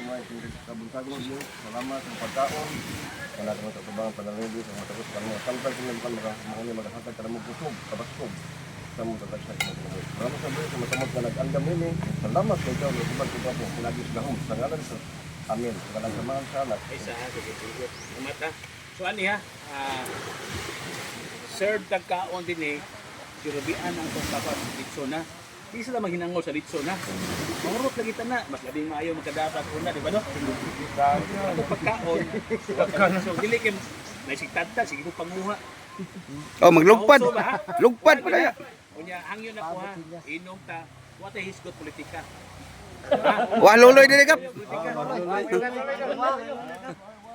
sa mga kabuntagon niyo. Salamat sa pagkaon. Wala sa mga tabangan panalindi sa mga tapos kami. Samtang sinabukan mga maghahatag ka na magkusog, kabasog. Sa mga tatagsak mo. Maraming sabi sa matamot na nag-andam nini. Salamat kay ikaw. Nagubad ko po. Pinagis lahom. Sa ngalan sa amin. Sa ngalan sa mga salat. Isa ha, sige. Salamat ha. So ani ha, serve tagkaon din eh. Sirubian ang itong dapat litso na. Di sila maghinangol sa litso na. Mangurot lagi na. Mas labing maayo magkadapat una, di ba no? Ang pagkaon. So dili kim naisigtad-tad, sige mo panguha. Oh, maglugpad. Lugpad pa kaya. Unya hangyo na ko ha. Inom ta. What a hisgot politika. Wa loloy dili kap.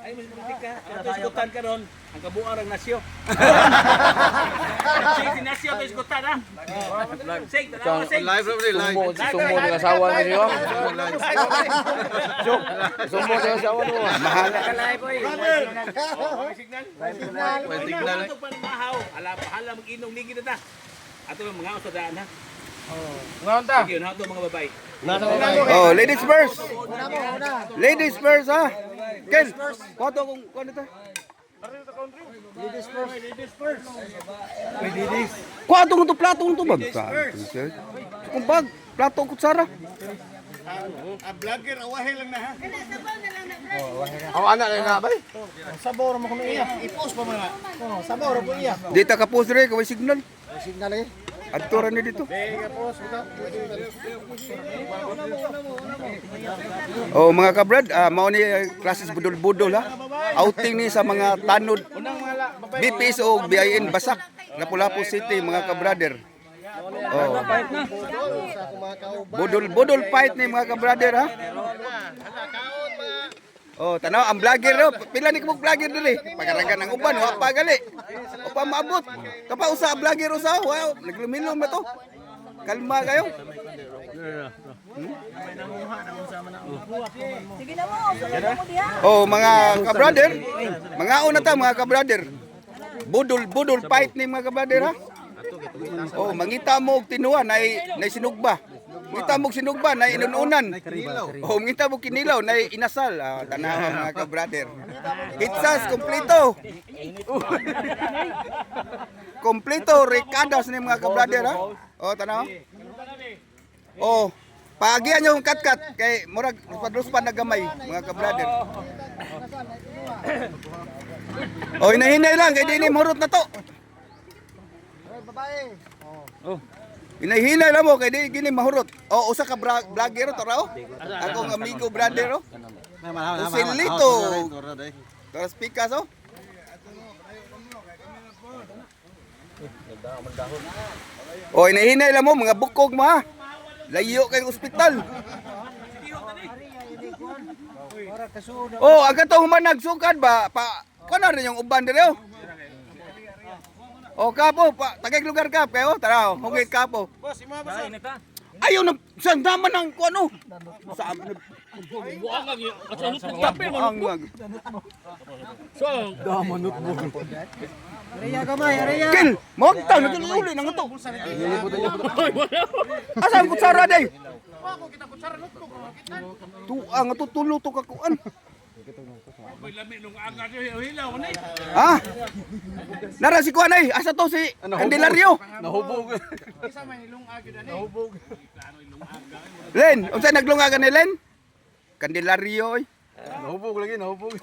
Ay mas politika. Ato isgotan karon ang kabuang ang nasyo. Sige nasyo to isgotan ha. Sige, tanawa sige. Live bro, live. Sumbo ng asawa ni siya. Sumbo ng asawa mo. Mahal. May tingnan. Ito pa mahaw. Ala pahala mag-inom ligi na ta. Ato mga sa daan ha. Ngayon ta. Sige, na ato mga babae. Oh, ladies first. Ladies first ha. Ken, koto kung ano to? Kuha itong ito plato ito bag. Kung bag, plato kutsara. Vlogger, awahe lang na ha. Ang anak na nga ba? Sabor mo kami iya. I-post pa mga. Sabor po iya. Dito ka post rin, kaway signal. Signal eh. Adtura ni dito. Oh mga kabrad, mao ni classes budol-budol ha. Outing ni sa mga tanod. BPS o BIN Basak, Lapu-Lapu City mga kabrader. Oh. Budol fight ni mga kabrader ha. Oh, tanaw ang vlogger no. Pila ni kamo vlogger dili? Pagaragan ang uban, wa pa gali. O pa maabot. Kapa usa vlogger usa, wow, naglumilom ba to? Kalma kayo. Sige na mo, sunod mo diha. Oh, mga kabrader. Mga una ta mga kabrader. Budol fight ni mga kabrader ha. Oh, mangita mo og tinuwa nay sinugba. Ngita mo sinugba na inununan. Oh, ngita mo kinilaw na inasal. Tanawa mga kabrader. Hitsas kompleto. Kompleto rekadas ni mga kabrader ha. Oh, tanawa. Oh, paagian nyo yung kat-kat kay murag padluspan na gamay mga kabrader. Oh, hinahinay lang kay di ni murot na to. Oh. Hinahinay lang mo kay di gini mahurot. O usa ka vlogger to raw. Akong amigo brother oh. Usilito. Toras Picasso. O hinahinay lang mo mga bukog mo ha. Layo kay ospital. Oh, aga to human nagsukad ba? Pa kana rin yung uban dire oh. O kapo, tagay lugar kap kayo, tara, hugit kapo. Boss, imo ba sa inita? Ayaw na, sandaman ng ano? Saan? Buangag yun. At sa nutmog tapin mo. So, Areya gamay, areya. Kil, magtang, nagululi ng ito. Asan kutsara day? ako kita kutsara nutmog. Tuang, tutulo to kakuan. May lami nung aga siya hilaw ni. Ha? Nara si kuan ay, asa to si Candelario? Nahubog. Isa may hilong aga dani. Nahubog. Len, unsa naglungagan ni Len? Candelario oy. Nahubog lagi, nahubog.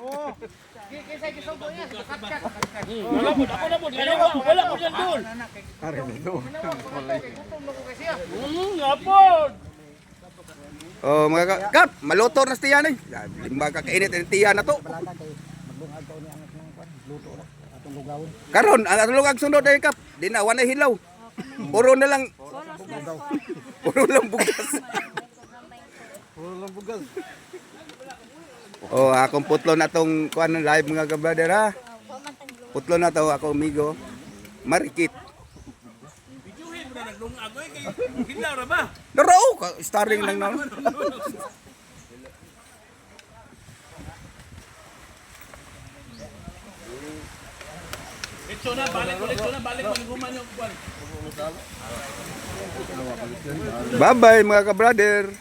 Kaysa gisugo niya, kat-kat. Wala mo, ako na mo. Wala mo dyan doon. Ari dito. Ngapon. Oh, mga kap, maluto na siya ni. Limba ka kainit ang tiya na to. Karon, ang atulog sunod ay kap, di na wala hilaw. Puro na lang. Puro lang bugas. Puro lang bugal. Oh, akong putlo na tong kuan live mga kabrader ha. Putlo na to ako amigo. Marikit. Bijuhin mo na naglungag kay hilaw ra ba? Daro ka starring lang na. Ito na balik mo guman yung kuan. Bye bye mga kabrader.